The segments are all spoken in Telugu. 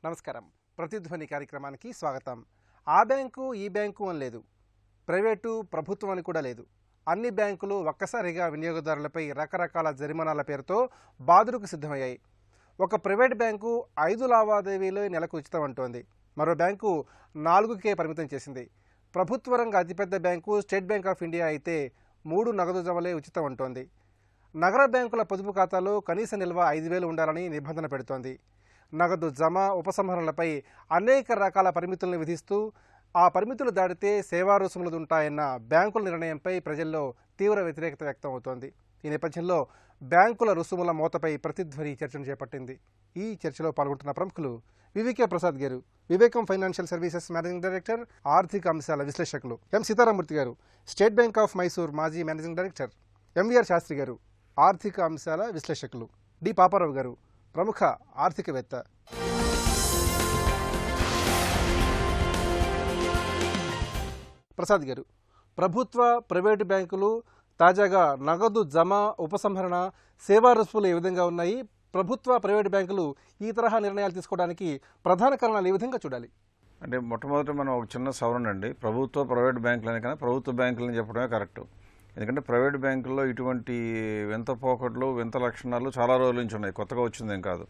నమస్కారం. ప్రతిధ్వని కార్యక్రమానికి స్వాగతం. ఆ బ్యాంకు ఈ బ్యాంకు అని లేదు, ప్రైవేటు ప్రభుత్వం అని కూడా లేదు. అన్ని బ్యాంకులు ఒక్కసారిగా వినియోగదారులపై రకరకాల జరిమానాల పేరుతో బాదుడుకు సిద్ధమయ్యాయి. ఒక ప్రైవేట్ బ్యాంకు 5 లావాదేవీలు నెలకు ఉచితం అంటోంది. మరో బ్యాంకు 4కే పరిమితం చేసింది. ప్రభుత్వ రంగ అతిపెద్ద bank state bank of India అయితే 3 నగదు జమలే ఉచితం అంటోంది. నగర బ్యాంకుల పొదుపు ఖాతాలో కనీస నిల్వ 5,000 ఉండాలని నిబంధన పెడుతోంది. నగదు జమ ఉపసంహరణలపై అనేక రకాల పరిమితులను విధిస్తూ ఆ పరిమితులు దాటితే సేవా రుసుములు ఉంటాయన్న బ్యాంకుల నిర్ణయంపై ప్రజల్లో తీవ్ర వ్యతిరేకత వ్యక్తం అవుతోంది. ఈ నేపథ్యంలో బ్యాంకుల రుసుముల మోతపై ప్రతిధ్వని చర్చను చేపట్టింది. ఈ చర్చలో పాల్గొంటున్న ప్రముఖులు వివికే ప్రసాద్ గారు, వివేకం ఫైనాన్షియల్ సర్వీసెస్ మేనేజింగ్ డైరెక్టర్, ఆర్థిక అంశాల విశ్లేషకులు; ఎం సీతారామూర్తి గారు, స్టేట్ బ్యాంక్ ఆఫ్ మైసూర్ మాజీ మేనేజింగ్ డైరెక్టర్; ఎంవీఆర్ శాస్త్రి గారు, ఆర్థిక అంశాల విశ్లేషకులు; డి పాపారావు గారు, ప్రముఖ ఆర్థికవేత్త. ప్రసాద్ గారు, ప్రభుత్వ ప్రైవేటు బ్యాంకులు తాజాగా నగదు జమ ఉపసంహరణ సేవా రుసుములు ఏ విధంగా ఉన్నాయి? ప్రభుత్వ ప్రైవేటు బ్యాంకులు ఈ తరహా నిర్ణయాలు తీసుకోవడానికి ప్రధాన కారణాలు ఏ విధంగా చూడాలి? అంటే మొట్టమొదటి మనం ఒక చిన్న సవరణ అండి, ప్రభుత్వ ప్రైవేట్ బ్యాంకులని కన్నా ప్రభుత్వ బ్యాంకులని చెప్పడమే కరెక్ట్. ఎందుకంటే ప్రైవేట్ బ్యాంకుల్లో ఇటువంటి వింత పోకట్లు వింత లక్షణాలు చాలా రోజుల నుంచి ఉన్నాయి, కొత్తగా వచ్చిందేం కాదు.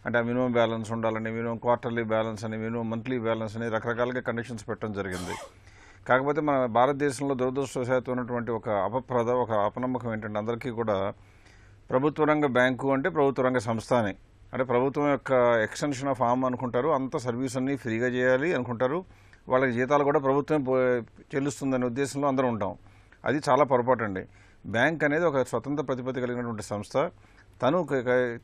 అంటే ఆ మినిమం బ్యాలెన్స్ ఉండాలని, మినిమం క్వార్టర్లీ బ్యాలెన్స్ అని, మినిమం మంత్లీ బ్యాలెన్స్ అని రకరకాలుగా కండిషన్స్ పెట్టడం జరిగింది. కాకపోతే మన భారతదేశంలో దురదృష్టవశాత్తు ఉన్నటువంటి ఒక అపనమ్మకం ఏంటంటే, అందరికీ కూడా ప్రభుత్వ రంగ బ్యాంకు అంటే ప్రభుత్వ రంగ సంస్థ అని, అంటే ప్రభుత్వం యొక్క ఎక్స్టెన్షన్ ఆఫ్ ఆర్మ్ అనుకుంటారు. అంత సర్వీస్ అన్ని ఫ్రీగా చేయాలి అనుకుంటారు. వాళ్ళకి జీతాలు కూడా ప్రభుత్వం చెల్లిస్తుందనే ఉద్దేశంలో అందరూ ఉంటాం. అది చాలా పొరపాటు అండి. బ్యాంక్ అనేది ఒక స్వతంత్ర ప్రతిపత్తి కలిగినటువంటి సంస్థ. తను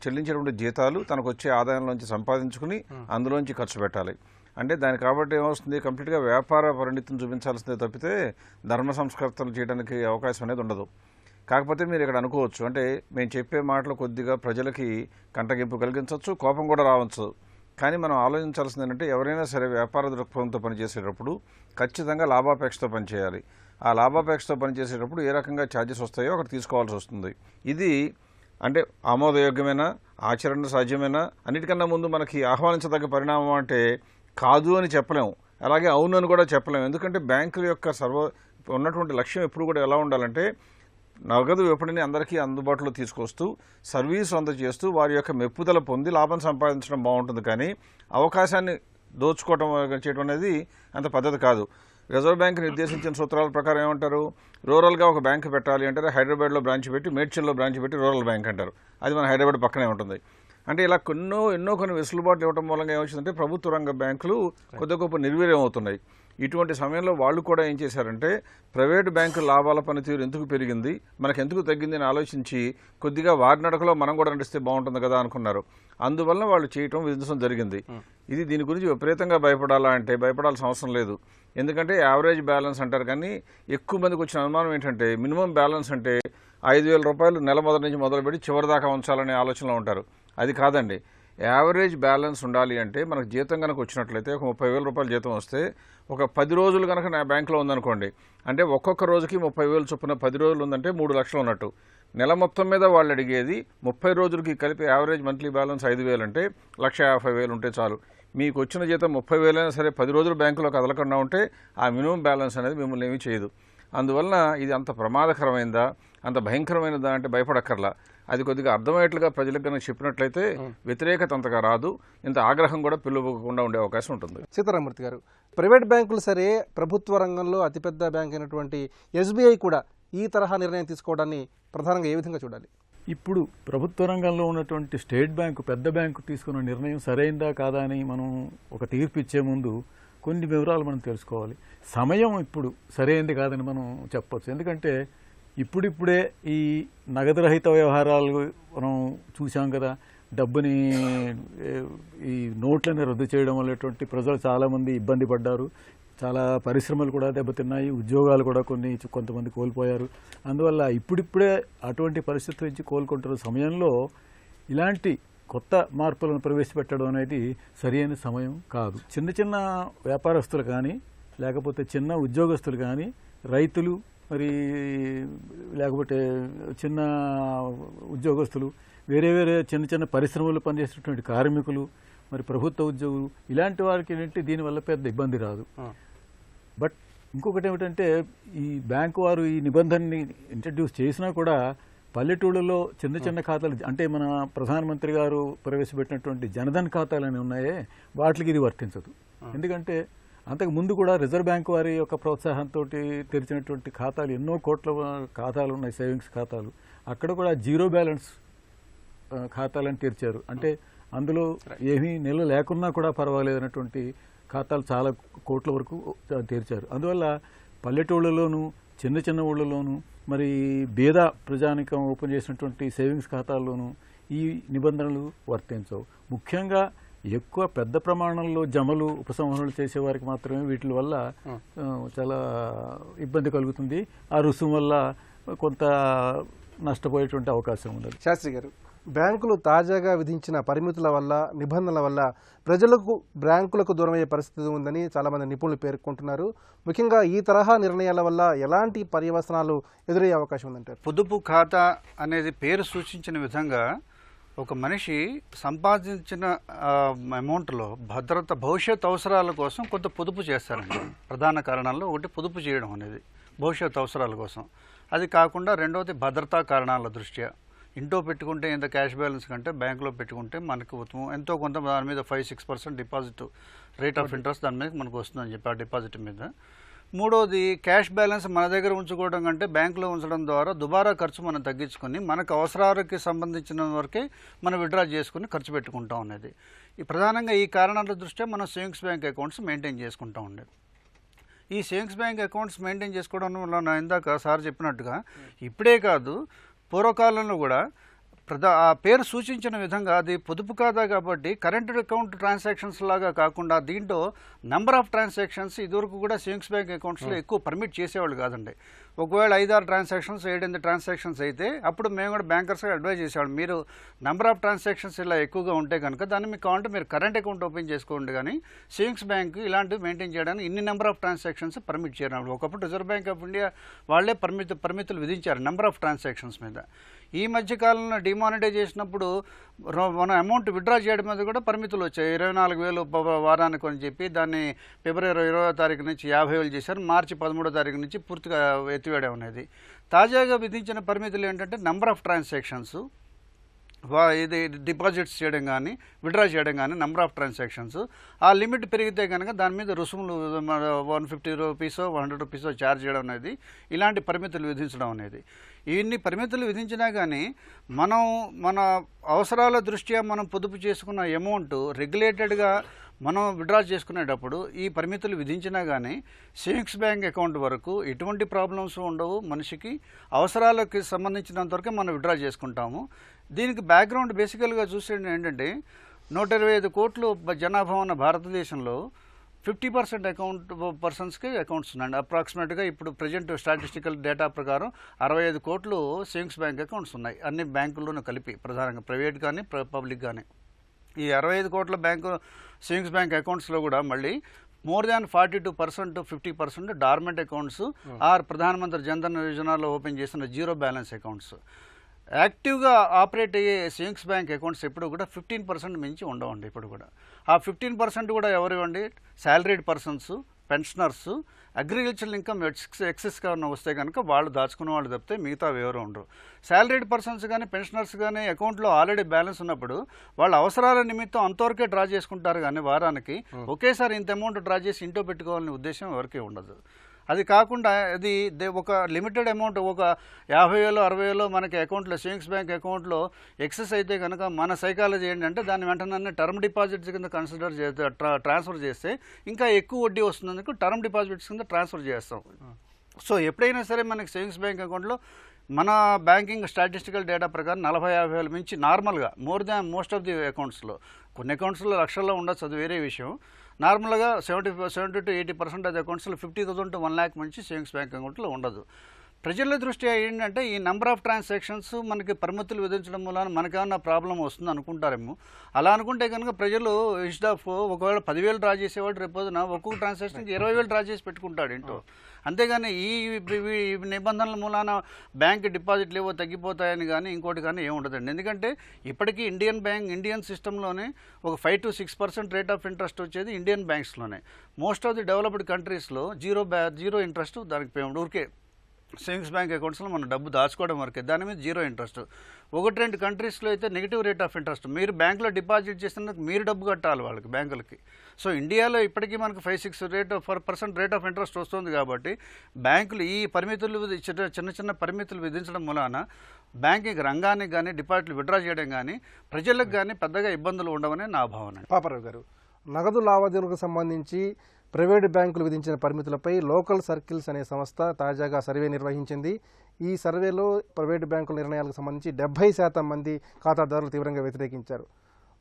చెల్లించేటువంటి జీతాలు తనకు వచ్చే ఆదాయంలోంచి సంపాదించుకుని అందులోంచి ఖర్చు పెట్టాలి. అంటే దానికి కాబట్టి ఏమవుతుంది, కంప్లీట్గా వ్యాపార పరిణితిని చూపించాల్సిందే తప్పితే ధర్మ సంస్కర్తలు చేయడానికి అవకాశం అనేది ఉండదు. కాకపోతే మీరు ఇక్కడ అనుకోవచ్చు, అంటే మేము చెప్పే మాటలు కొద్దిగా ప్రజలకి కంటగింపు కలిగించవచ్చు, కోపం కూడా రావచ్చు. కానీ మనం ఆలోచించాల్సింది ఏంటంటే, ఎవరైనా సరే వ్యాపార దృక్పథంతో పనిచేసేటప్పుడు ఖచ్చితంగా లాభాపేక్షతో పనిచేయాలి. ఆ లాభాపేక్షతో పనిచేసేటప్పుడు ఏ రకంగా ఛార్జెస్ వస్తాయో అక్కడ తీసుకోవాల్సి వస్తుంది. ఇది అంటే ఆమోదయోగ్యమైన, ఆచరణ సాధ్యమైన, అన్నిటికన్నా ముందు మనకి ఆహ్వానించదగ్గ పరిణామం అంటే కాదు అని చెప్పలేము, అలాగే అవును అని కూడా చెప్పలేము. ఎందుకంటే బ్యాంకుల యొక్క ఉన్నటువంటి లక్ష్యం ఎప్పుడు కూడా ఎలా ఉండాలంటే, నగదు విపణిని అందరికీ అందుబాటులో తీసుకొస్తూ సర్వీసు అందజేస్తూ వారి యొక్క మెప్పుదల పొంది లాభం సంపాదించడం బాగుంటుంది. కానీ అవకాశాన్ని దోచుకోవడం చేయడం అనేది అంత పద్ధతి కాదు. రిజర్వ్ బ్యాంక్ నిర్దేశించిన సూత్రాల ప్రకారం ఏమంటారు, రూరల్గా ఒక బ్యాంక్ పెట్టాలి అంటే హైదరాబాద్లో బ్రాంచ్ పెట్టి, మేడ్చల్లో బ్రాంచ్ పెట్టి రూరల్ బ్యాంక్ అంటారు. అది మన హైదరాబాద్ పక్కనే ఉంటుంది. అంటే ఇలా ఎన్నో కొన్ని వెసులుబాట్లు ఇవ్వడం మూలంగా ఏమొచ్చిందంటే ప్రభుత్వ రంగ బ్యాంకులు కొద్ది గొప్ప నిర్వీర్యం అవుతున్నాయి. ఇటువంటి సమయంలో వాళ్ళు కూడా ఏం చేశారంటే, ప్రైవేటు బ్యాంకు లాభాల పనితీరు ఎందుకు పెరిగింది, మనకు ఎందుకు తగ్గింది అని ఆలోచించి కొద్దిగా వారి నడకలో మనం కూడా నడిస్తే బాగుంటుంది కదా అనుకున్నారు. అందువల్ల వాళ్ళు చేయటం విధించడం జరిగింది. ఇది దీని గురించి విపరీతంగా భయపడాలా అంటే భయపడాల్సిన అవసరం లేదు. ఎందుకంటే యావరేజ్ బ్యాలెన్స్ అంటారు. కానీ ఎక్కువ మందికి వచ్చిన అనుమానం ఏంటంటే, మినిమం బ్యాలెన్స్ అంటే 5,000 రూపాయలు నెల మొదటి నుంచి మొదలుపెట్టి చివరి దాకా ఉంచాలనే ఆలోచనలో ఉంటారు. అది కాదండి. యావరేజ్ బ్యాలెన్స్ ఉండాలి అంటే మనకు జీతం కనుక వచ్చినట్లయితే, ఒక 30,000 రూపాయలు జీతం వస్తే ఒక 10 రోజులు కనుక నా బ్యాంకులో ఉందనుకోండి, అంటే ఒక్కొక్క రోజుకి 30,000 చొప్పున 10 రోజులు ఉందంటే 3 లక్షలు ఉన్నట్టు. నెల మొత్తం మీద వాళ్ళు అడిగేది 30 రోజులకి కలిపి యావరేజ్ మంత్లీ బ్యాలెన్స్ 5,000 అంటే 1,50,000 ఉంటే చాలు. మీకు వచ్చిన జీతం 30,000 అయినా సరే 10 రోజులు బ్యాంకులో కదలకుండా ఉంటే ఆ మినిమం బ్యాలెన్స్ అనేది మిమ్మల్ని ఏమీ చేయదు. అందువలన ఇది అంత ప్రమాదకరమైనదా, అంత భయంకరమైనదా అంటే భయపడక్కర్లా. అది కొద్దిగా అర్థమయ్యేట్లుగా ప్రజలకు కనుక చెప్పినట్లయితే వ్యతిరేకత అంతగా రాదు, ఇంత ఆగ్రహం కూడా పిలువకుండా ఉండే అవకాశం ఉంటుంది. సీతారామూర్తి గారు, ప్రైవేట్ బ్యాంకులు సరే, ప్రభుత్వ రంగంలో అతిపెద్ద బ్యాంక్ అయినటువంటి ఎస్బీఐ కూడా ఈ తరహా నిర్ణయం తీసుకోవడాన్ని ప్రధానంగా ఏ విధంగా చూడాలి? ఇప్పుడు ప్రభుత్వ రంగంలో ఉన్నటువంటి స్టేట్ బ్యాంకు, పెద్ద బ్యాంకు తీసుకున్న నిర్ణయం సరైందా కాదా అని మనం ఒక తీర్పు ఇచ్చే ముందు కొన్ని వివరాలు మనం తెలుసుకోవాలి. సమయం ఇప్పుడు సరైంది కాదని మనం చెప్పవచ్చు. ఎందుకంటే ఇప్పుడిప్పుడే ఈ నగదు రహిత వ్యవహారాలు మనం చూసాం కదా. డబ్బుని ఈ నోట్లని రద్దు చేయడం వల్ల ప్రజలు చాలామంది ఇబ్బంది పడ్డారు. చాలా పరిశ్రమలు కూడా దెబ్బతిన్నాయి, ఉద్యోగాలు కూడా కొంతమంది కోల్పోయారు. అందువల్ల ఇప్పుడిప్పుడే అటువంటి పరిస్థితుల నుంచి కోలుకుంటున్న సమయంలో ఇలాంటి కొత్త మార్పులను ప్రవేశపెట్టడం అనేది సరైన సమయం కాదు. చిన్న చిన్న వ్యాపారస్తులు కానీ, లేకపోతే చిన్న ఉద్యోగస్తులు కానీ, రైతులు, మరి లేకపోతే చిన్న ఉద్యోగస్తులు, వేరే వేరే చిన్న చిన్న పరిశ్రమలు పనిచేసేటువంటి కార్మికులు, మరి ప్రభుత్వ ఉద్యోగులు ఇలాంటి వారికి ఏంటంటే దీనివల్ల పెద్ద ఇబ్బంది రాదు. బట్ ఇంకొకటి ఏమిటంటే ఈ బ్యాంకు వారు ఈ నిబంధనని ఇంట్రడ్యూస్ చేసినా కూడా పల్లెటూళ్ళలో చిన్న చిన్న ఖాతాలు అంటే మన ప్రధానమంత్రి గారు ప్రవేశపెట్టినటువంటి జనధన్ ఖాతాలని ఉన్నాయే వాటికి ఇది వర్తించదు. ఎందుకంటే అంతకు ముందు కూడా రిజర్వ్ బ్యాంక్ వారి యొక్క ప్రోత్సాహంతో తెరిచినటువంటి ఖాతాలు ఎన్నో కోట్ల ఖాతాలు ఉన్నాయి, సేవింగ్స్ ఖాతాలు. అక్కడ కూడా జీరో బ్యాలెన్స్ ఖాతాలను తెరిచారు. అంటే అందులో ఏమీ నిల్వ లేకున్నా కూడా పర్వాలేదన్నటువంటి ఖాతాలు చాలా కోట్ల వరకు తెరిచారు. అందువల్ల పల్లెటూళ్ళలోనూ చిన్న చిన్న ఊళ్ళలోనూ మరి బీద ప్రజానికం ఓపెన్ చేసినటువంటి సేవింగ్స్ ఖాతాల్లోనూ ఈ నిబంధనలు వర్తించవు. ముఖ్యంగా ఎక్కువ పెద్ద ప్రమాణంలో జమలు ఉపసంహరణలు చేసేవారికి మాత్రమే వీటి వల్ల చాలా ఇబ్బంది కలుగుతుంది. ఆ రుసుము వల్ల కొంత నష్టపోయేటువంటి అవకాశం ఉంది. శాస్త్రి గారు, బ్యాంకులు తాజాగా విధించిన పరిమితుల వల్ల నిబంధనల వల్ల ప్రజలకు బ్యాంకులకు దూరమయ్యే పరిస్థితి ఉందని చాలామంది నిపుణులు పేర్కొంటున్నారు. ముఖ్యంగా ఈ తరహా నిర్ణయాల వల్ల ఎలాంటి పర్యవసనాలు ఎదురయ్యే అవకాశం ఉందంటారు? పొదుపు ఖాతా అనేది పేరు సూచించిన విధంగా ఒక మనిషి సంపాదించిన అమౌంట్లో భద్రత భవిష్యత్ అవసరాల కోసం కొంత పొదుపు చేస్తారండి. ప్రధాన కారణాల్లో ఒకటి పొదుపు చేయడం అనేది భవిష్యత్ అవసరాల కోసం. అది కాకుండా రెండవది భద్రతా కారణాల దృష్ట్యా ఇంట్లో పెట్టుకుంటే ఇంత క్యాష్ బ్యాలెన్స్ కంటే బ్యాంకులో పెట్టుకుంటే మనకు ఉత్తమం. ఎంతో కొంత దాని మీద 5-6% డిపాజిట్ రేట్ ఆఫ్ ఇంట్రెస్ట్ దాని మీద మనకు వస్తుందని చెప్పి ఆ డిపాజిట్ మీద. మూడోది క్యాష్ బ్యాలెన్స్ మన దగ్గర ఉంచుకోవడం కంటే బ్యాంకులో ఉంచడం ద్వారా దుబారా ఖర్చు మనం తగ్గించుకొని మనకు అవసరాలకి సంబంధించిన వరకే మనం విత్డ్రా చేసుకుని ఖర్చు పెట్టుకుంటాం అనేది. ఈ ప్రధానంగా ఈ కారణాల దృష్ట్యా మనం సేవింగ్స్ బ్యాంక్ అకౌంట్స్ మెయింటైన్ చేసుకుంటూ ఉండేది. ఈ సేవింగ్స్ బ్యాంక్ అకౌంట్స్ మెయింటైన్ చేసుకోవడం వల్ల నా ఇందాక సార్ చెప్పినట్టుగా ఇప్పుడే కాదు పూర్వకాలంలో కూడా ఆ పేరు సూచించిన విధంగా అది పొదుపు ఖాతా కాబట్టి కరెంట్ అకౌంట్ ట్రాన్సాక్షన్స్ లాగా కాకుండా దీంట్లో నెంబర్ ఆఫ్ ట్రాన్సాక్షన్స్ ఇదివరకు కూడా సేవింగ్స్ బ్యాంక్ అకౌంట్స్లో ఎక్కువ పర్మిట్ చేసేవాళ్ళు కాదండి. ఒకవేళ 5-6 ట్రాన్సాక్షన్స్ 7-8 ట్రాన్సాక్షన్స్ అయితే అప్పుడు మేము కూడా బ్యాంకర్స్గా అడ్వైజ్ చేసేవాళ్ళు, మీరు నెంబర్ ఆఫ్ ట్రాన్సాక్షన్స్ ఇలా ఎక్కువగా ఉంటే కనుక దాన్ని మీకు కావాలంటే మీరు కరెంట్ అకౌంట్ ఓపెన్ చేసుకోండి, కానీ సేవింగ్స్ బ్యాంక్ ఇలాంటివి మెయింటైన్ చేయడానికి ఇన్ని నెంబర్ ఆఫ్ ట్రాన్సాక్షన్స్ పర్మిట్ చేయడం. ఒకప్పుడు రిజర్వ్ బ్యాంక్ ఆఫ్ ఇండియా వాళ్ళే పరిమితులు విధించారు నెంబర్ ఆఫ్ ట్రాన్సాక్షన్స్ మీద. ఈ మధ్య కాలంలో డిమానిటైజ్ చేసినప్పుడు మన అమౌంట్ విత్డ్రా చేయడం మీద కూడా పరిమితులు వచ్చాయి. 24,000 వారానికి అని చెప్పి దాన్ని ఫిబ్రవరి 20వ తారీఖు నుంచి 50,000 చేశారు. మార్చి 13వ తారీఖు నుంచి పూర్తిగా ఎత్తివేయడం అనేది. తాజాగా విధించిన పరిమితులు ఏంటంటే నెంబర్ ఆఫ్ ట్రాన్సాక్షన్స్, ఇది డిపాజిట్స్ చేయడం కానీ విత్డ్రా చేయడం కానీ నెంబర్ ఆఫ్ ట్రాన్సాక్షన్స్. ఆ లిమిట్ పెరిగితే కనుక దాని మీద రుసుములు 150 రూపీసో 100 రూపీసో ఛార్జ్ చేయడం అనేది, ఇలాంటి పరిమితులు విధించడం అనేది. ఇన్ని పరిమితులు విధించినా కానీ మనం మన అవసరాల దృష్ట్యా మనం పొదుపు చేసుకున్న అమౌంట్ రెగ్యులేటెడ్గా మనం విత్డ్రా చేసుకునేటప్పుడు ఈ పరిమితులు విధించినా కానీ సేవింగ్స్ బ్యాంక్ అకౌంట్ వరకు ఎటువంటి ప్రాబ్లమ్స్ ఉండవు. మనిషికి అవసరాలకు సంబంధించినంతవరకే మనం విత్డ్రా చేసుకుంటాము. దీనికి బ్యాక్గ్రౌండ్ బేసికల్గా చూసే ఏంటంటే 125 కోట్లు జనాభా ఉన్న భారతదేశంలో 50% పర్సన్స్కి అకౌంట్స్ ఉన్నాయండి. అప్రాక్సిమేట్గా ఇప్పుడు ప్రజెంట్ స్టాటిస్టికల్ డేటా ప్రకారం 65 కోట్లు సేవింగ్స్ బ్యాంక్ అకౌంట్స్ ఉన్నాయి అన్ని బ్యాంకుల్లోనూ కలిపి, ప్రధానంగా ప్రైవేట్ కానీ పబ్లిక్ కానీ. ఈ 65 కోట్ల బ్యాంకు సేవింగ్స్ బ్యాంక్ అకౌంట్స్లో కూడా మళ్ళీ more than 42% 50% dormant accounts are ప్రధానమంత్రి జన్ధన్ యోజనలో ఓపెన్ చేసిన జీరో బ్యాలెన్స్ అకౌంట్స్. యాక్టివ్గా ఆపరేట్ అయ్యే సేవింగ్స్ బ్యాంక్ అకౌంట్స్ ఎప్పుడు కూడా 15% మించి ఉండవండి. ఇప్పుడు కూడా ఆ 15% కూడా ఎవరు ఇవ్వండి, salaried persons, pensioners, agricultural income ఎక్సెస్గా వస్తే కనుక వాళ్ళు దాచుకున్న వాళ్ళు తప్పితే మిగతా ఎవరు ఉండరు. శాలరీడ్ పర్సన్స్ కానీ పెన్షనర్స్ కానీ అకౌంట్లో ఆల్రెడీ బ్యాలెన్స్ ఉన్నప్పుడు వాళ్ళ అవసరాల నిమిత్తం అంతవరకే డ్రా చేసుకుంటారు, కానీ వారానికి ఒకేసారి ఇంత అమౌంట్ డ్రా చేసి ఇంట్లో పెట్టుకోవాలనే ఉద్దేశం ఎవరికీ ఉండదు. అది కాకుండా అది ఒక లిమిటెడ్ అమౌంట్ ఒక 50,000 60,000 మనకి అకౌంట్లో సేవింగ్స్ బ్యాంక్ అకౌంట్లో ఎక్సెస్ అయితే కనుక మన సైకాలజీ ఏంటంటే దాన్ని వెంటనే టర్మ్ డిపాజిట్స్ కింద కన్సిడర్ చేస్తే ట్రాన్స్ఫర్ చేస్తే ఇంకా ఎక్కువ వడ్డీ వస్తున్నందుకు టర్మ్ డిపాజిట్స్ కింద ట్రాన్స్ఫర్ చేస్తాం. సో ఎప్పుడైనా సరే మనకి సేవింగ్స్ బ్యాంక్ అకౌంట్లో మన బ్యాంకింగ్ స్టాటిస్టికల్ డేటా ప్రకారం 40-50,000 మించి నార్మల్గా more than most of the అకౌంట్స్లో, కొన్ని అకౌంట్స్లో లక్షల్లో ఉండొచ్చు, అది వేరే విషయం. నార్మల్గా 70 to 80% ఆఫ్ ది అకౌంట్స్లో 50,000 to 1 lakh మించి సేవింగ్స్ బ్యాంక్ అకౌంట్లో ఉండదు. ప్రజల దృష్ట్యా ఏంటంటే ఈ నెంబర్ ఆఫ్ ట్రాన్సాక్షన్స్ మనకి పరిమితులు విధించడం వలన మనకేమన్నా ప్రాబ్లం వస్తుంది అనుకుంటారేమో. అలా అనుకుంటే కనుక ప్రజలు ఇన్స్టెడ్ ఆఫ్ ఒకవేళ 10,000 డ్రా చేసేవాడు రేపొద్దున ఒక్కొక్క ట్రాన్సాక్షన్కి 20,000 డ్రా చేసి పెట్టుకుంటాడు ఏంటో. అంతేగాని ఈ నిబంధనల మూలాన బ్యాంక్ డిపాజిట్లు ఏవో తగ్గిపోతాయని కానీ ఇంకోటి కానీ ఏముండదండి. ఎందుకంటే ఇప్పటికీ ఇండియన్ సిస్టంలోనే ఒక 5 to 6% రేట్ ఆఫ్ ఇంట్రెస్ట్ వచ్చేది ఇండియన్ బ్యాంక్స్లోనే. మోస్ట్ ఆఫ్ ది డెవలప్డ్ కంట్రీస్లో జీరో ఇంట్రెస్ట్ దానికి పేమెంట్. ఊరికే సేవింగ్స్ బ్యాంక్ అకౌంట్స్లో మనం డబ్బు దాచుకోవడం వరకే, దాని మీద 0 ఇంట్రెస్ట్. 1-2 కంట్రీస్లో అయితే నెగిటివ్ రేట్ ఆఫ్ ఇంట్రెస్ట్. మీరు బ్యాంకులో డిపాజిట్ చేసినందుకు మీరు డబ్బు కట్టాలి వాళ్ళకి, బ్యాంకులకి. సో ఇండియాలో ఇప్పటికీ మనకు 5-6% రేట్ ఆఫ్ ఇంట్రెస్ట్ వస్తుంది. కాబట్టి బ్యాంకులు ఈ పరిమితులు చిన్న పరిమితులు విధించడం మూలాన బ్యాంకింగ్ రంగానికి కానీ డిపాజిట్లు విత్డ్రా చేయడం కానీ ప్రజలకు కానీ పెద్దగా ఇబ్బందులు ఉండవని నా భావన. పాపారావు గారు, నగదు లావాదేవీలకు సంబంధించి ప్రైవేటు బ్యాంకులు విధించిన పరిమితులపై లోకల్ సర్కిల్స్ అనే సంస్థ తాజాగా సర్వే నిర్వహించింది. ఈ సర్వేలో ప్రైవేటు బ్యాంకుల నిర్ణయాలకు సంబంధించి 70% మంది ఖాతాదారులు తీవ్రంగా వ్యతిరేకించారు.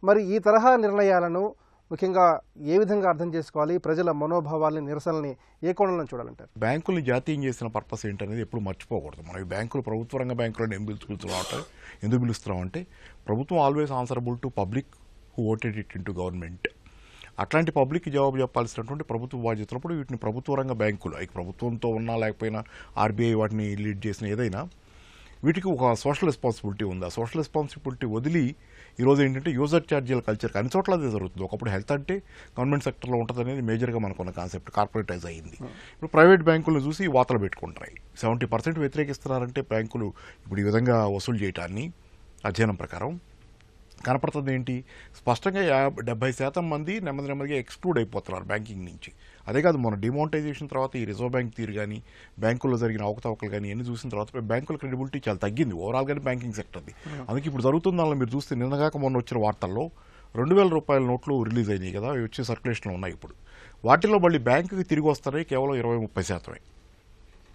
మరి ఈ తరహా నిర్ణయాలను ముఖ్యంగా ఏ విధంగా అర్థం చేసుకోవాలి? ప్రజల మనోభావాలని, నిరసనల్ని ఏ కోణంలో చూడాలంటారు? బ్యాంకుల్ని జాతీయం చేసిన పర్పస్ ఏంటనేది ఎప్పుడు మర్చిపోకూడదు. మనం ఈ బ్యాంకులు ప్రభుత్వ రంగ బ్యాంకులను ఎందుకు పిలుస్తున్నామంటే ప్రభుత్వం always answerable to public who voted it into government. అట్లాంటి పబ్లిక్కి జవాబు చెప్పాల్సినటువంటి ప్రభుత్వ బాధ్యతలప్పుడు వీటిని ప్రభుత్వ రంగ బ్యాంకులు, అవి ప్రభుత్వంతో ఉన్నా లేకపోయినా ఆర్బీఐ వాటిని లీడ్ చేసిన ఏదైనా వీటికి ఒక సోషల్ రెస్పాన్సిబిలిటీ ఉంది. ఆ సోషల్ రెస్పాన్సిబిలిటీ వదిలి ఈరోజు ఏంటంటే యూజర్ ఛార్జీల కల్చర్ అన్ని చోట్ల అదే జరుగుతుంది. ఒకప్పుడు హెల్త్ అంటే గవర్నమెంట్ సెక్టర్లో ఉంటుంది అనేది మేజర్గా మనకున్న కాన్సెప్ట్ కార్పొరేటైజ్ అయ్యింది. ఇప్పుడు ప్రైవేట్ బ్యాంకులను చూసి వాతలు పెట్టుకుంటాయి. 70% వ్యతిరేకిస్తున్నారంటే బ్యాంకులు ఇప్పుడు ఈ విధంగా వసూలు చేయటాన్ని అధ్యయనం ప్రకారం కనపడుతుంది. ఏంటి స్పష్టంగా 70% మంది నెమ్మదిగా ఎక్స్క్లూడ్ అయిపోతున్నారు బ్యాంకింగ్ నుంచి. అదే కాదు, మన డిమానిటైజేషన్ తర్వాత ఈ రిజర్వ్ బ్యాంక్ తీరు కానీ బ్యాంకుల్లో జరిగిన అవకతవకలు కానీ ఎన్ని చూసిన తర్వాత బ్యాంకుల క్రెడిబిలిటీ చాలా తగ్గింది ఓవరాల్గానే బ్యాంకింగ్ సెక్టర్ది. అందుకే ఇప్పుడు జరుగుతుందాలో మీరు చూస్తే నిన్నగాక మొన్న వచ్చిన వార్తల్లో 2,000 రూపాయల నోట్లు రిలీజ్ అయినాయి కదా, అవి వచ్చే సర్క్యులేషన్లో ఉన్నాయి. ఇప్పుడు వాటిల్లో మళ్ళీ బ్యాంకుకి తిరిగి వస్తున్నాయి కేవలం 20-30%.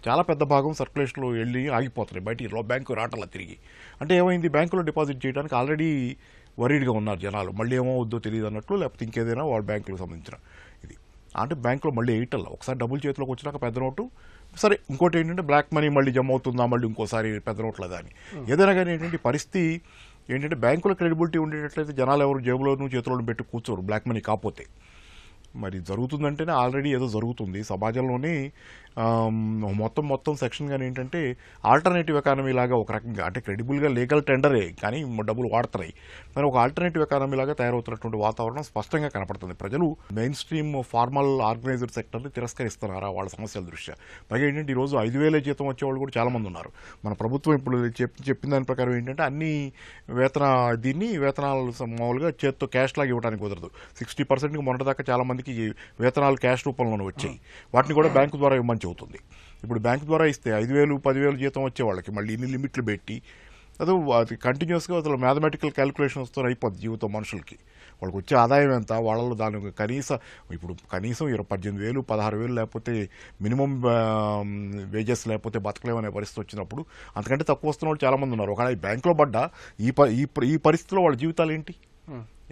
చాలా పెద్ద భాగం సర్క్యులేషన్లో వెళ్ళి ఆగిపోతున్నాయి, బయటికి బ్యాంకు రావట్లా తిరిగి. అంటే ఏమైంది, బ్యాంకులో డిపాజిట్ చేయడానికి ఆల్రెడీ వరీడ్గా ఉన్నారు జనాలు, మళ్ళీ ఏమో వద్దో తెలియదు అన్నట్లు, లేకపోతే ఇంకేదైనా వాళ్ళ బ్యాంకులకు సంబంధించిన ఇది. అంటే బ్యాంకులో మళ్ళీ వేయటల్లా, ఒకసారి డబ్బులు చేతిలోకి వచ్చినాక పెద్ద నోటు సరే. ఇంకోటి ఏంటంటే బ్లాక్ మనీ మళ్ళీ జమ అవుతుందా, మళ్ళీ ఇంకోసారి పెద్ద నోట్లదా అని. ఏదైనా కానీ ఏంటంటే పరిస్థితి ఏంటంటే బ్యాంకుల క్రెడిబిలిటీ ఉండేటట్లయితే జనాలు ఎవరు జేబులోనూ చేతులను పెట్టి కూర్చోరు బ్లాక్ మనీ కాకపోతే. మరి జరుగుతుందంటేనే ఆల్రెడీ ఏదో జరుగుతుంది సమాజంలోనే. మొత్తం సెక్షన్ కానీ ఏంటంటే ఆల్టర్నేటివ్ ఎకానమీ లాగా ఒక రకంగా, అంటే క్రెడిబుల్గా లీగల్ టెండరే కానీ డబ్బులు వాడుతున్నాయి, మరి ఒక ఆల్టర్నేటివ్ ఎకానమీ లాగా తయారవుతున్నటువంటి వాతావరణం స్పష్టంగా కనపడుతుంది. ప్రజలు మెయిన్ స్ట్రీమ్ ఫార్మల్ ఆర్గనైజ్డ్ సెక్టర్ని తిరస్కరిస్తున్నారా వాళ్ళ సమస్యల దృష్ట్యా. పైగా ఏంటంటే ఈరోజు 5,000 జీతం వచ్చేవాళ్ళు కూడా చాలామంది ఉన్నారు. మన ప్రభుత్వం ఇప్పుడు చెప్పిన దాని ప్రకారం ఏంటంటే అన్ని వేతనాలు మామూలుగా చేత్తో క్యాష్ లాగా ఇవ్వడానికి కుదరదు. 60%కి మొన్నటిదాకా చాలా మందికి వేతనాలు క్యాష్ రూపంలోనే వచ్చాయి, వాటిని కూడా బ్యాంకు ద్వారా ఇవ్వమని చెబుతుంది. ఇప్పుడు బ్యాంకు ద్వారా ఇస్తే 5,000, 10,000 జీతం వచ్చే వాళ్ళకి మళ్ళీ ఇన్ని లిమిట్లు పెట్టి అది కంటిన్యూస్గా అసలు మ్యాథమెటికల్ క్యాలిక్యులేషన్స్తో అయిపోద్ది జీవితం మనుషులకి. వాళ్ళకి వచ్చే ఆదాయం ఎంత, వాళ్ళలో దాని ఇప్పుడు కనీసం 18,000, 16,000 లేకపోతే మినిమం వేజెస్ లేకపోతే బతకలేమనే పరిస్థితి వచ్చినప్పుడు అంతకంటే తక్కువ వస్తున్న వాళ్ళు చాలామంది ఉన్నారు. ఒకవేళ ఈ బ్యాంకులో పడ్డ ఈ పరిస్థితిలో వాళ్ళ జీవితాలు ఏంటి?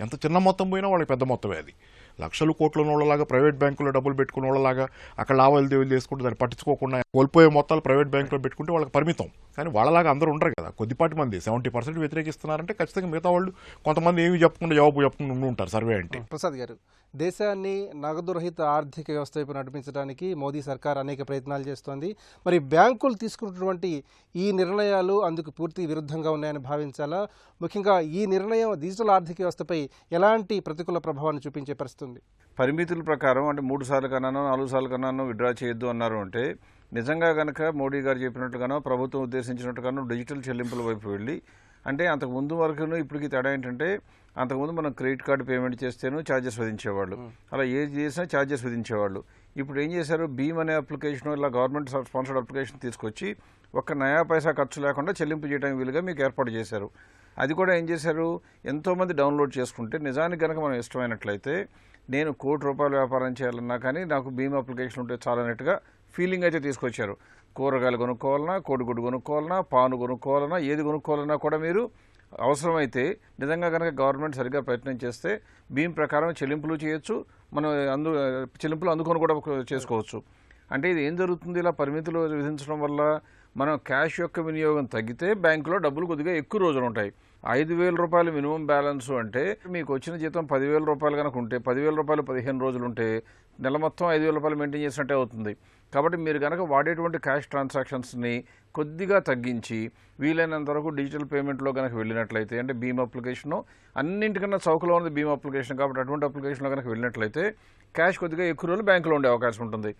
ఎంత చిన్న మొత్తం పోయినా వాళ్ళకి పెద్ద మొత్తమే. అది లక్షలు కోట్ల వాళ్ళలాగా ప్రైవేట్ బ్యాంకులో డబ్బులు పెట్టుకున్న వాళ్ళలాగా అక్కడ లావాదేవీలు చేసుకుంటూ దాన్ని పట్టించుకోకుండా కోల్పోయే మొత్తాలు ప్రైవేట్ బ్యాంకులో పెట్టుకుంటే వాళ్ళకి పరిమితం. కానీ వాళ్ళలాగా అందరూ ఉండరు కదా, కొద్దిపాటి మంది 70% వ్యతిరేకిస్తున్నారంటే ఖచ్చితంగా మిగతా వాళ్ళు కొంతమంది ఏమి చెప్పకుండా జవాబు చెప్పకుండా ఉండి ఉంటారు సర్వే అంటే. ప్రసాద్ గారు, దేశాన్ని నగదు రహిత ఆర్థిక వ్యవస్థ వైపు నడిపించడానికి మోదీ సర్కార్ అనేక ప్రయత్నాలు చేస్తోంది. మరి బ్యాంకులు తీసుకున్నటువంటి ఈ నిర్ణయాలు అందుకు పూర్తి విరుద్ధంగా ఉన్నాయని భావించాలా? ముఖ్యంగా ఈ నిర్ణయం డిజిటల్ ఆర్థిక వ్యవస్థపై ఎలాంటి ప్రతికూల ప్రభావాన్ని చూపించే పరిస్థితి ఉంది? పరిమితుల ప్రకారం అంటే 3 సార్లు కన్నానో 4 సార్లు కన్నానో విత్డ్రా చేయొద్దు అన్నారు. అంటే నిజంగా కనుక మోడీ గారు చెప్పినట్టుగానో ప్రభుత్వం ఉద్దేశించినట్టుగానో డిజిటల్ చెల్లింపుల వైపు వెళ్ళి, అంటే అంతకుముందు వరకును ఇప్పటికి తేడా ఏంటంటే అంతకుముందు మనం క్రెడిట్ కార్డు పేమెంట్ చేస్తేనూ ఛార్జెస్ విధించేవాళ్ళు, అలా ఏది చేసినా ఛార్జెస్ విధించేవాళ్ళు. ఇప్పుడు ఏం చేశారు, భీమ్ అనే అప్లికేషన్ ఇలా గవర్నమెంట్ స్పాన్సర్డ్ అప్లికేషన్ తీసుకొచ్చి ఒక్క నయా పైసా ఖర్చు లేకుండా చెల్లింపు చేయడానికి వీలుగా మీకు ఏర్పాటు చేశారు. అది కూడా ఏం చేశారు, ఎంతోమంది డౌన్లోడ్ చేసుకుంటే నిజానికి కనుక మనం ఇష్టమైనట్లయితే నేను ₹1,00,00,000 వ్యాపారం చేయాలన్నా కానీ నాకు భీమ్ అప్లికేషన్ ఉంటే చాలన్నట్టుగా ఫీలింగ్ అయితే తీసుకొచ్చారు. కూరగాయలు కొనుక్కోవాలన్నా, కోడిగుడ్డు కొనుక్కోవాలన్నా, పాను కొనుక్కోవాలన్నా, ఏది కొనుక్కోవాలన్నా కూడా మీరు అవసరమైతే నిజంగా కనుక గవర్నమెంట్ సరిగ్గా ప్రయత్నం చేస్తే భీమ్ ప్రకారం చెల్లింపులు చేయొచ్చు, మనం చెల్లింపులు అందుకొని కూడా చేసుకోవచ్చు. అంటే ఇది ఏం జరుగుతుంది, ఇలా పరిమితులు విధించడం వల్ల మనం క్యాష్ యొక్క వినియోగం తగ్గితే బ్యాంకులో డబ్బులు కొద్దిగా ఎక్కువ రోజులు ఉంటాయి. 5,000 రూపాయలు మినిమం బ్యాలెన్స్ అంటే మీకు వచ్చిన జీతం 10,000 రూపాయలు కనుక ఉంటే 10,000 రూపాయలు 15 రోజులు ఉంటే నెల మొత్తం 5,000 రూపాయలు మెయింటైన్ చేసినట్టే అవుతుంది. కాబట్టి మీరు కనుక వాడేటువంటి క్యాష్ ట్రాన్సాక్షన్స్ని కొద్దిగా తగ్గించి వీలైనంత వరకు డిజిటల్ పేమెంట్లో కనుక వెళ్ళినట్లయితే, అంటే భీమ్ అప్లికేషను అన్నింటికన్నా చౌకలో ఉంది భీమ్ అప్లికేషన్, కాబట్టి అటువంటి అప్లికేషన్లో కనుక వెళ్ళినట్లయితే క్యాష్ కొద్దిగా ఎక్కువ రోజులు బ్యాంకులో ఉండే అవకాశం ఉంటుంది.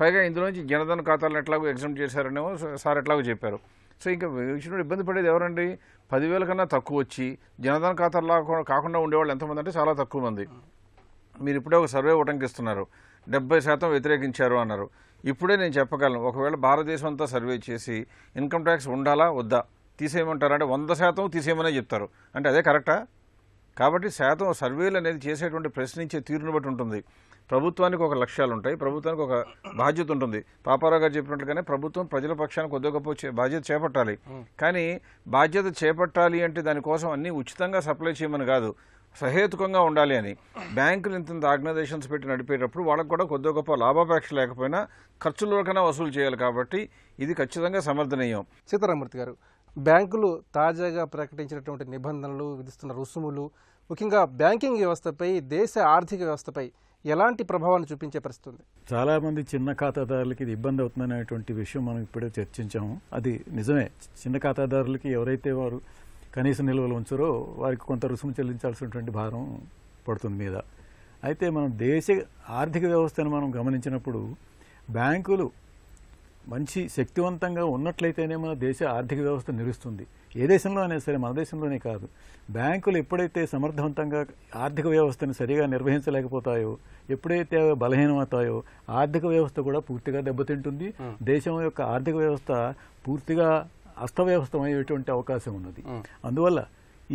పైగా ఇందులోంచి జనధన్ ఖాతాలను ఎట్లాగో ఎగ్జామ్ట్ చేశారనేమో సార్ ఎట్లాగో చెప్పారు. సో ఇంకా విషయంలో ఇబ్బంది పడేది ఎవరండి? 10,000 కన్నా తక్కువ వచ్చి జనధన్ ఖాతాలా కాకుండా ఉండేవాళ్ళు ఎంతమంది అంటే చాలా తక్కువ మంది. మీరు ఇప్పుడే ఒక సర్వే ఉటంకిస్తున్నారు, 70% వ్యతిరేకించారు అన్నారు. ఇప్పుడే నేను చెప్పగలను, ఒకవేళ భారతదేశం అంతా సర్వే చేసి ఇన్కమ్ ట్యాక్స్ ఉండాలా వద్దా తీసేయమంటారా అంటే 100% తీసేయమనే చెప్తారు. అంటే అదే కరెక్టా? కాబట్టి శాతం సర్వేలు అనేది చేసేటువంటి ప్రశ్నించే తీరును బట్టి ఉంటుంది. ప్రభుత్వానికి ఒక లక్ష్యాలు ఉంటాయి, ప్రభుత్వానికి ఒక బాధ్యత ఉంటుంది. పాపారావు గారు చెప్పినట్లుగానే ప్రభుత్వం ప్రజల పక్షానికి కొద్ది గొప్ప బాధ్యత చేపట్టాలి. కానీ బాధ్యత చేపట్టాలి అంటే దానికోసం అన్నీ ఉచితంగా సప్లై చేయమని కాదు, సహేతుకంగా ఉండాలి అని. బ్యాంకులు ఇంత ఆర్గనైజేషన్స్ పెట్టి నడిపేటప్పుడు వాళ్ళకు కూడా కొద్ది గొప్ప లాభాపేక్ష లేకపోయినా ఖర్చులకైనా వసూలు చేయాలి. కాబట్టి ఇది ఖచ్చితంగా సమర్థనీయం. సీతారామూర్తి గారు, బ్యాంకులు తాజాగా ప్రకటించినటువంటి నిబంధనలు, విధిస్తున్న రుసుములు ముఖ్యంగా బ్యాంకింగ్ వ్యవస్థపై, దేశ ఆర్థిక వ్యవస్థపై ఎలాంటి ప్రభావాన్ని చూపించే పరిస్థితి ఉంది? చాలామంది చిన్న ఖాతాదారులకి ఇది ఇబ్బంది అవుతుందనేటువంటి విషయం మనం ఇప్పుడే చర్చించాము. అది నిజమే. చిన్న ఖాతాదారులకి ఎవరైతే వారు కనీస నిల్వలు ఉంచారో వారికి కొంత రుసుము చెల్లించాల్సినటువంటి భారం పడుతుంది మీద. అయితే మనం దేశ ఆర్థిక వ్యవస్థను మనం గమనించినప్పుడు బ్యాంకులు మంచి శక్తివంతంగా ఉన్నట్లయితేనే మన దేశ ఆర్థిక వ్యవస్థ నిలుస్తుంది. ఏ దేశంలో అయినా సరే, మన దేశంలోనే కాదు. బ్యాంకులు ఎప్పుడైతే సమర్థవంతంగా ఆర్థిక వ్యవస్థను సరిగా నిర్వహించలేకపోతాయో, ఎప్పుడైతే బలహీనమవుతాయో ఆర్థిక వ్యవస్థ కూడా పూర్తిగా దెబ్బతింటుంది. దేశం యొక్క ఆర్థిక వ్యవస్థ పూర్తిగా అస్తవ్యవస్థమయ్యేటువంటి అవకాశం ఉన్నది. అందువల్ల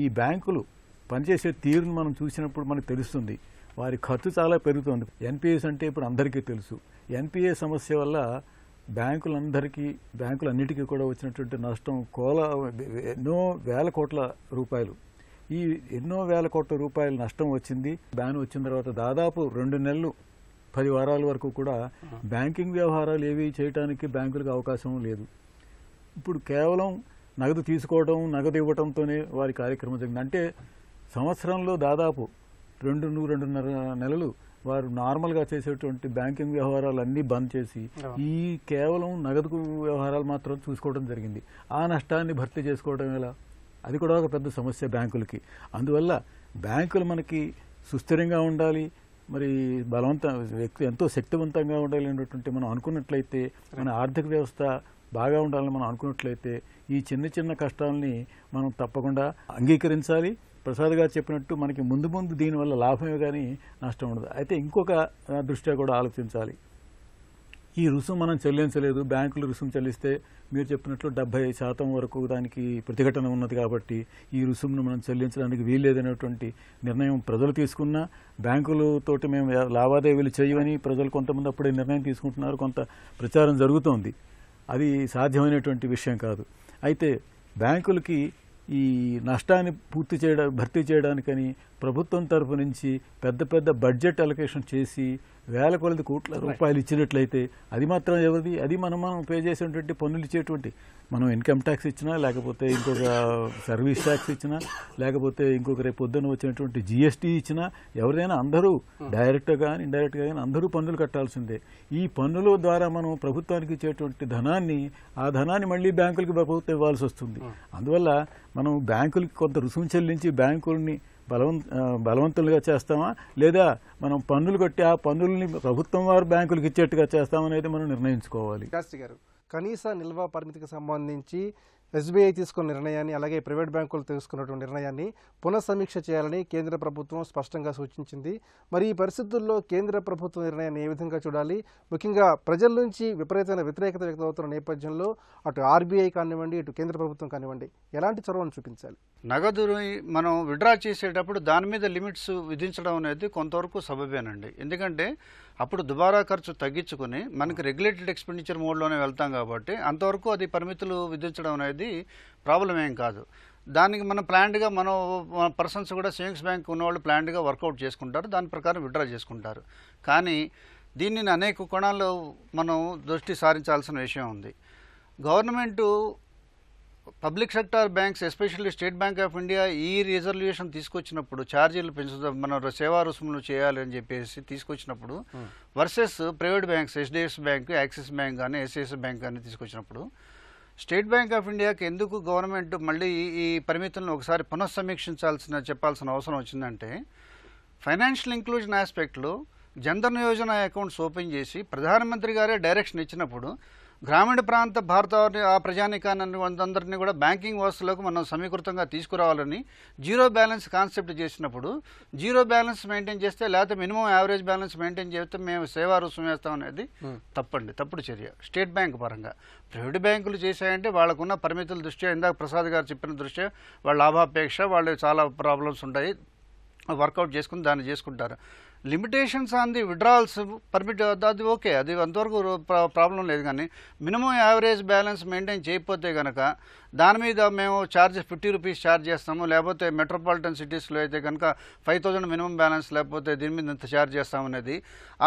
ఈ బ్యాంకులు పనిచేసే తీరును మనం చూసినప్పుడు మనకు తెలుస్తుంది వారి ఖర్చు చాలా పెరుగుతుంది. ఎన్పిఎస్ అంటే ఇప్పుడు అందరికీ తెలుసు. ఎన్పిఏ సమస్య వల్ల బ్యాంకులన్నిటికీ కూడా వచ్చినటువంటి నష్టం ఎన్నో వేల కోట్ల రూపాయలు. ఈ ఎన్నో వేల కోట్ల రూపాయల నష్టం వచ్చింది. బ్యాన్ వచ్చిన తర్వాత దాదాపు 2 నెలలు 10 వారాల వరకు కూడా బ్యాంకింగ్ వ్యవహారాలు ఏవి చేయడానికి బ్యాంకులకు అవకాశం లేదు. ఇప్పుడు కేవలం నగదు తీసుకోవడం, నగదు ఇవ్వడంతోనే వారి కార్యక్రమం జరిగింది. అంటే సంవత్సరంలో దాదాపు 2-2.5 నెలలు వారు నార్మల్గా చేసేటువంటి బ్యాంకింగ్ వ్యవహారాలు అన్నీ బంద్ చేసి ఈ కేవలం నగదు వ్యవహారాలు మాత్రం చూసుకోవడం జరిగింది. ఆ నష్టాన్ని భర్తీ చేసుకోవడం ఎలా? అది కూడా ఒక పెద్ద సమస్య బ్యాంకులకి. అందువల్ల బ్యాంకులు మనకి సుస్థిరంగా ఉండాలి, మరి వ్యక్తి ఎంతో శక్తివంతంగా ఉండాలి అనేటువంటి మనం అనుకున్నట్లయితే, మన ఆర్థిక వ్యవస్థ బాగా ఉండాలని మనం అనుకున్నట్లయితే ఈ చిన్న చిన్న కష్టాలని మనం తప్పకుండా అంగీకరించాలి. ప్రసాద్ గారు చెప్పినట్టు మనకి ముందు దీనివల్ల లాభమే కానీ నష్టం ఉండదు. అయితే ఇంకొక దృష్ట్యా కూడా ఆలోచించాలి. ఈ రుసుము మనం చెల్లించలేదు, బ్యాంకులు రుసుము చెల్లిస్తే మీరు చెప్పినట్లు 70% వరకు దానికి ప్రతిఘటన ఉన్నది. కాబట్టి ఈ రుసుమును మనం చెల్లించడానికి వీల్లేదనేటువంటి నిర్ణయం ప్రజలు తీసుకున్నా, బ్యాంకులతోటి మేము లావాదేవీలు చేయమని ప్రజలు కొంతమంది అప్పుడే నిర్ణయం తీసుకుంటున్నారు. కొంత ప్రచారం జరుగుతోంది. అది సాధ్యమైనటువంటి విషయం కాదు. అయితే బ్యాంకులకి ఈ నష్టాన్ని భర్తీ చేయడానికని ప్రభుత్వం తరఫు నుంచి పెద్ద బడ్జెట్ అలొకేషన్ చేసి వేల కొలది కోట్ల రూపాయలు ఇచ్చినట్లయితే అది మాత్రం ఎవరిది? అది మనం పే చేసేటువంటి పన్నులు ఇచ్చేటువంటి, మనం ఇన్కమ్ ట్యాక్స్ ఇచ్చినా, లేకపోతే ఇంకొక సర్వీస్ ట్యాక్స్ ఇచ్చినా, లేకపోతే ఇంకొక రేపు పొద్దున్న వచ్చినటువంటి జిఎస్టీ ఇచ్చినా, ఎవరైనా అందరూ డైరెక్ట్గా కానీ ఇండైరెక్ట్గా కానీ అందరూ పన్నులు కట్టాల్సిందే. ఈ పన్నుల ద్వారా మనం ప్రభుత్వానికి ఇచ్చేటువంటి ఆ ధనాన్ని మళ్ళీ బ్యాంకులకి ప్రభుత్వం ఇవ్వాల్సి వస్తుంది. అందువల్ల మనం బ్యాంకులకి కొంత రుసుము చెల్లించి బ్యాంకుల్ని బలవంతులుగా చేస్తామా, లేదా మనం పన్నులు కట్టి ఆ పన్నుల్ని ప్రభుత్వం వారు బ్యాంకులకు ఇచ్చేట్టుగా చేస్తామనేది మనం నిర్ణయించుకోవాలి. శాస్త్రి గారు, కనీస నిల్వ పరిమితికి సంబంధించి ఎస్బీఐ తీసుకున్న నిర్ణయాన్ని, అలాగే ప్రైవేట్ బ్యాంకులు తీసుకున్నటువంటి నిర్ణయాన్ని పునఃసమీక్ష చేయాలని కేంద్ర ప్రభుత్వం స్పష్టంగా సూచించింది. మరి ఈ పరిస్థితుల్లో కేంద్ర ప్రభుత్వ నిర్ణయాన్ని ఏ విధంగా చూడాలి? ముఖ్యంగా ప్రజల నుంచి విపరీతమైన వ్యతిరేకత వ్యక్తమవుతున్న నేపథ్యంలో అటు ఆర్బీఐ కానివ్వండి, ఇటు కేంద్ర ప్రభుత్వం కానివ్వండి, ఎలాంటి చొరవను చూపించాలి? నగదుని మనం విడ్రా చేసేటప్పుడు దాని మీద లిమిట్స్ విధించడం అనేది కొంతవరకు సబబేనండి. ఎందుకంటే అప్పుడు దుబారా ఖర్చు తగ్గించుకుని మనకి రెగ్యులేటెడ్ ఎక్స్పెండిచర్ మోడ్లోనే వెళ్తాం కాబట్టి అంతవరకు అది పరిమితులు విధించడం అనేది ప్రాబ్లం ఏం కాదు. దానికి మనం ప్లాన్డ్గా మన పర్సన్స్ కూడా సేవింగ్స్ బ్యాంక్ ఉన్నవాళ్ళు ప్లాన్డ్గా వర్కౌట్ చేసుకుంటారు, దాని ప్రకారం విడ్రా చేసుకుంటారు. కానీ దీనిని అనేక కోణాల్లో మనం దృష్టి సారించాల్సిన విషయం ఉంది. Government public sector banks especially state bank of India ఈ రిజర్వేషన్ తీసుకొచ్చినప్పుడు ఛార్జీలు పెంచుదాం, మన సేవా రుసుములు చేయాలి అని చెప్పేసి తీసుకొచ్చినప్పుడు versus private banks HDFC bank, axis bank కానీ ఎస్ఐఎస్ బ్యాంక్ కానీ తీసుకొచ్చినప్పుడు స్టేట్ బ్యాంక్ ఆఫ్ ఇండియాకి ఎందుకు గవర్నమెంట్ మళ్ళీ ఈ పరిమితులను ఒకసారి చెప్పాల్సిన అవసరం వచ్చిందంటే, ఫైనాన్షియల్ ఇంక్లూజన్ ఆస్పెక్ట్లో జన్ధన్ యోజన అకౌంట్స్ ఓపెన్ చేసి ప్రధానమంత్రి గారే డైరెక్షన్ ఇచ్చినప్పుడు గ్రామీణ ప్రాంత భారత ఆ ప్రజానికాన్ని అందరినీ కూడా బ్యాంకింగ్ వ్యవస్థలోకి మనం సమీకృతంగా తీసుకురావాలని జీరో బ్యాలెన్స్ కాన్సెప్ట్ చేసినప్పుడు, జీరో బ్యాలెన్స్ మెయింటైన్ చేస్తే లేకపోతే మినిమం యావరేజ్ బ్యాలెన్స్ మెయింటైన్ చేస్తే మేము సేవా రుసుము వేస్తాం అనేది తప్పుడు చర్య స్టేట్ బ్యాంక్ పరంగా. ప్రైవేట్ బ్యాంకులు చేశాయంటే వాళ్ళకున్న పరిమితుల దృష్ట్యా, ఇందాక ప్రసాద్ గారు చెప్పిన దృష్ట్యా, వాళ్ళ లాభాపేక్ష, వాళ్ళు చాలా ప్రాబ్లమ్స్ ఉంటాయి, వర్కౌట్ చేసుకుని దాన్ని చేసుకుంటారు. Limitations on the withdrawals permit అది ఓకే, అది అంతవరకు ప్రాబ్లం లేదు. కానీ మినిమం యావరేజ్ బ్యాలెన్స్ మెయింటైన్ చేయకపోతే కనుక దాని మీద మేము ఛార్జ్ 50 రూపీస్ ఛార్జ్ చేస్తాము, లేకపోతే మెట్రోపాలిటన్ సిటీస్లో అయితే కనుక 5000 మినిమం బ్యాలెన్స్, లేకపోతే దీని మీద ఇంత ఛార్జ్ చేస్తాం అనేది.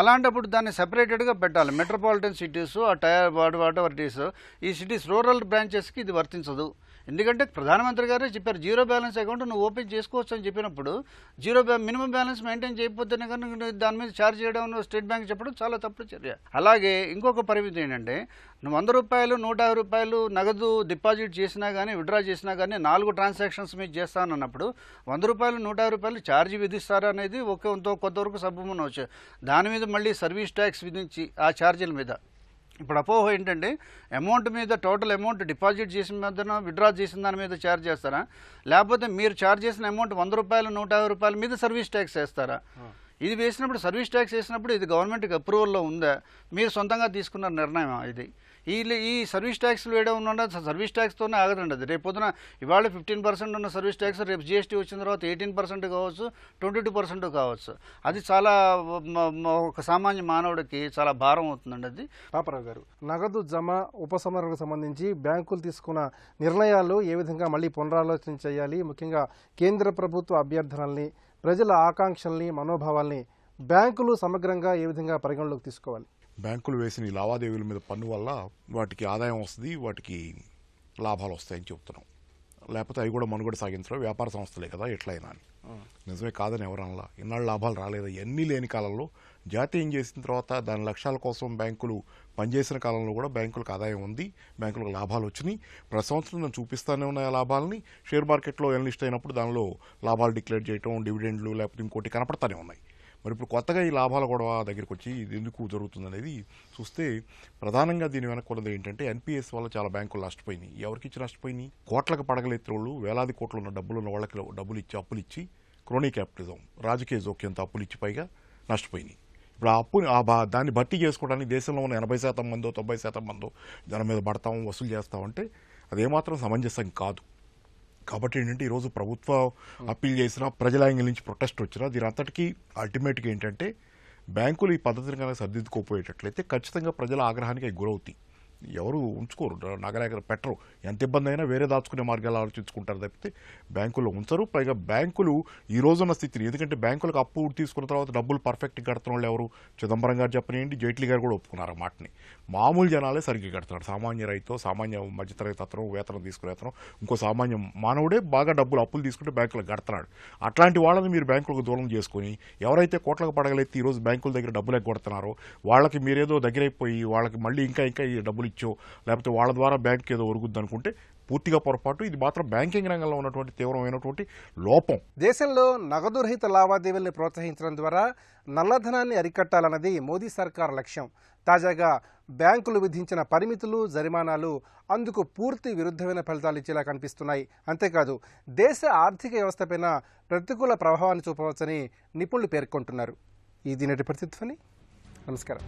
అలాంటప్పుడు దాన్ని సెపరేటెడ్గా పెట్టాలి. మెట్రోపాలిటన్ సిటీస్, ఆ tier whatever it is, ఈ సిటీస్ రూరల్ బ్రాంచెస్కి ఇది వర్తించదు. ఎందుకంటే ప్రధానమంత్రి గారే చెప్పారు జీరో బ్యాలెన్స్ అకౌంట్ నువ్వు ఓపెన్ చేసుకోవచ్చు అని చెప్పినప్పుడు, మినిమం బ్యాలెన్స్ మెయింటైన్ చేయకపోతేనే కానీ దాని మీద ఛార్జ్ చేయడం స్టేట్ బ్యాంక్ చెప్పడం చాలా తప్పుడు చర్య. అలాగే ఇంకొక పరిమితి ఏంటంటే, నువ్వు 100 రూపాయలు 150 రూపాయలు నగదు డిపాజిట్ చేసినా కానీ విత్డ్రా చేసినా కానీ 4 ట్రాన్సాక్షన్స్ మీద చేస్తానన్నప్పుడు 100 రూపాయలు 150 రూపాయలు ఛార్జీ విధిస్తారా అనేది కొంతవరకు సబ్బుమని వచ్చాయి. దాని మీద మళ్ళీ సర్వీస్ ట్యాక్స్ విధించి ఆ ఛార్జీల మీద ఇప్పుడు అపోహ ఏంటంటే, అమౌంట్ మీద టోటల్ అమౌంట్ డిపాజిట్ చేసిన మీద విత్డ్రా చేసిన దాని మీద ఛార్జ్ చేస్తారా, లేకపోతే మీరు ఛార్జ్ చేసిన అమౌంట్ 100 రూపాయలు 150 రూపాయల మీద సర్వీస్ ట్యాక్స్ వేస్తారా? ఇది వేసినప్పుడు సర్వీస్ ట్యాక్స్ వేసినప్పుడు ఇది గవర్నమెంట్కి అప్రూవల్లో ఉందా, మీరు సొంతంగా తీసుకున్న నిర్ణయం ఇది? ఈ సర్వీస్ ట్యాక్స్లు వేయడం ఉన్న సర్వీస్ ట్యాక్స్తోనే ఆగదండి. అది రేపు పొద్దున ఇవాళ 15% ఉన్న సర్వీస్ ట్యాక్స్ రేపు జిఎస్టీ వచ్చిన తర్వాత 18% కావచ్చు, 22% కావచ్చు. అది చాలా ఒక సామాన్య మానవుడికి చాలా భారం అవుతుందండి. అది పాపారావు గారు, నగదు జమ ఉపసంహరణకు సంబంధించి బ్యాంకులు తీసుకున్న నిర్ణయాలు ఏ విధంగా మళ్ళీ పునరాలోచన చేయాలి, ముఖ్యంగా కేంద్ర ప్రభుత్వ అభ్యర్థనల్ని, ప్రజల ఆకాంక్షల్ని, మనోభావాల్ని బ్యాంకులు సమగ్రంగా ఏ విధంగా పరిగణలోకి తీసుకోవాలి? బ్యాంకులు వేసిన ఈ లావాదేవీల మీద పన్ను వల్ల వాటికి ఆదాయం వస్తుంది, వాటికి లాభాలు వస్తాయని చెప్తున్నాం. లేకపోతే అవి కూడా మనుగడ సాగించడం వ్యాపార సంస్థలే కదా ఎట్లయినా అని. నిజమే కాదని ఎవరన్నా, ఇన్నాళ్ళు లాభాలు రాలేదు. ఎన్ని లేని కాలంలో జాతీయం చేసిన తర్వాత దాని లక్ష్యాల కోసం బ్యాంకులు పనిచేసిన కాలంలో కూడా బ్యాంకులకు ఆదాయం ఉంది, బ్యాంకులకు లాభాలు వచ్చినాయి. ప్రతి సంవత్సరం నేను చూపిస్తూనే ఉన్నాయి ఆ లాభాలని. షేర్ మార్కెట్లో ఎన్లిస్ట్ అయినప్పుడు దానిలో లాభాలు డిక్లేర్ చేయడం, డివిడెండ్లు లేకపోతే ఇంకోటి కనపడతానే ఉన్నాయి. మరి ఇప్పుడు కొత్తగా ఈ లాభాల గొడవ దగ్గరికి వచ్చి ఇది ఎందుకు జరుగుతుంది అనేది చూస్తే ప్రధానంగా దీని వెనక ఉన్నది ఏంటంటే, ఎన్పిఎస్ వల్ల చాలా బ్యాంకులు నష్టపోయినాయి. ఎవరికి ఇచ్చి నష్టపోయినాయి? కోట్లకు పడగలెత్తినోళ్ళు, వేలాది కోట్లు ఉన్న డబ్బులు ఉన్న వాళ్ళకి డబ్బులు ఇచ్చి అప్పులు ఇచ్చి, క్రోనీ క్యాపిటలిజం, రాజకీయ జోక్యంతో అప్పులు ఇచ్చి పైగా నష్టపోయినాయి. ఇప్పుడు ఆ అప్పుని దాన్ని భర్తీ చేసుకోవడానికి దేశంలో ఉన్న 80% మందో 90% మందో దాని మీద పడతాం, వసూలు చేస్తామంటే అదేమాత్రం సమంజసం కాదు. కాబట్టి ఏంటంటే ఈరోజు ప్రభుత్వం అప్పీల్ చేసినా, ప్రజల యాంగిల్ నుంచి ప్రొటెస్ట్ వచ్చినా, దీని అంతటికీ అల్టిమేట్గా ఏంటంటే బ్యాంకులు ఈ పద్ధతిని కనుక సర్దిద్దుకోపోయేటట్లయితే ఖచ్చితంగా ప్రజల ఆగ్రహానికి అవి గురవుతాయి. ఎవరు ఉంచుకోరు, నగర పెట్టరు. ఎంత ఇబ్బంది అయినా వేరే దాచుకునే మార్గాలు ఆలోచించుకుంటారు తప్పితే బ్యాంకుల్లో ఉంచరు. పైగా బ్యాంకులు ఈ రోజున్న స్థితిని, ఎందుకంటే బ్యాంకులకు అప్పు తీసుకున్న తర్వాత డబ్బులు పర్ఫెక్ట్గా కడుతున్న వాళ్ళు ఎవరు? చిదంబరం గారు చెప్పనివ్వండి, జైట్లీ గారు కూడా ఒప్పుకున్నారు ఆ మాటని. మామూలు జనాలే సరిగ్గా కడుతున్నాడు. సామాన్య రైతు, సామాన్య మధ్యతరగతి అతను, వేతనం తీసుకునే అతను, ఇంకో సామాన్య మానవుడే బాగా డబ్బులు అప్పులు తీసుకుంటే బ్యాంకులకు కడుతున్నాడు. అట్లాంటి వాళ్ళని మీరు బ్యాంకులకు దూరం చేసుకుని, ఎవరైతే కోట్లకు పడగలెత్తి ఈరోజు బ్యాంకుల దగ్గర డబ్బులు ఎగ్గొడుతున్నారో వాళ్ళకి మీరేదో దగ్గరైపోయి వాళ్ళకి మళ్ళీ ఇంకా ఈ డబ్బులు ఇచ్చో, లేకపోతే వాళ్ళ ద్వారా బ్యాంక్ ఏదో ఒరుగుద్ది అనుకుంటే పూర్తిగా పొరపాటు. ఇది మాత్రం బ్యాంకింగ్ రంగంలో ఉన్నటువంటి తీవ్రమైనటువంటి లోపం. దేశంలో నగదు రహిత లావాదేవీలను ప్రోత్సహించడం ద్వారా నల్లధనాన్ని అరికట్టాలన్నది మోదీ సర్కార్ లక్ష్యం. తాజాగా బ్యాంకులు విధించిన పరిమితులు, జరిమానాలు అందుకు పూర్తి విరుద్ధమైన ఫలితాలు ఇచ్చేలా కనిపిస్తున్నాయి. అంతేకాదు దేశ ఆర్థిక వ్యవస్థపైన ప్రతికూల ప్రభావాన్ని చూపవచ్చని నిపుణులు పేర్కొంటున్నారు. ఇది నేటి ప్రతిధ్వని. నమస్కారం.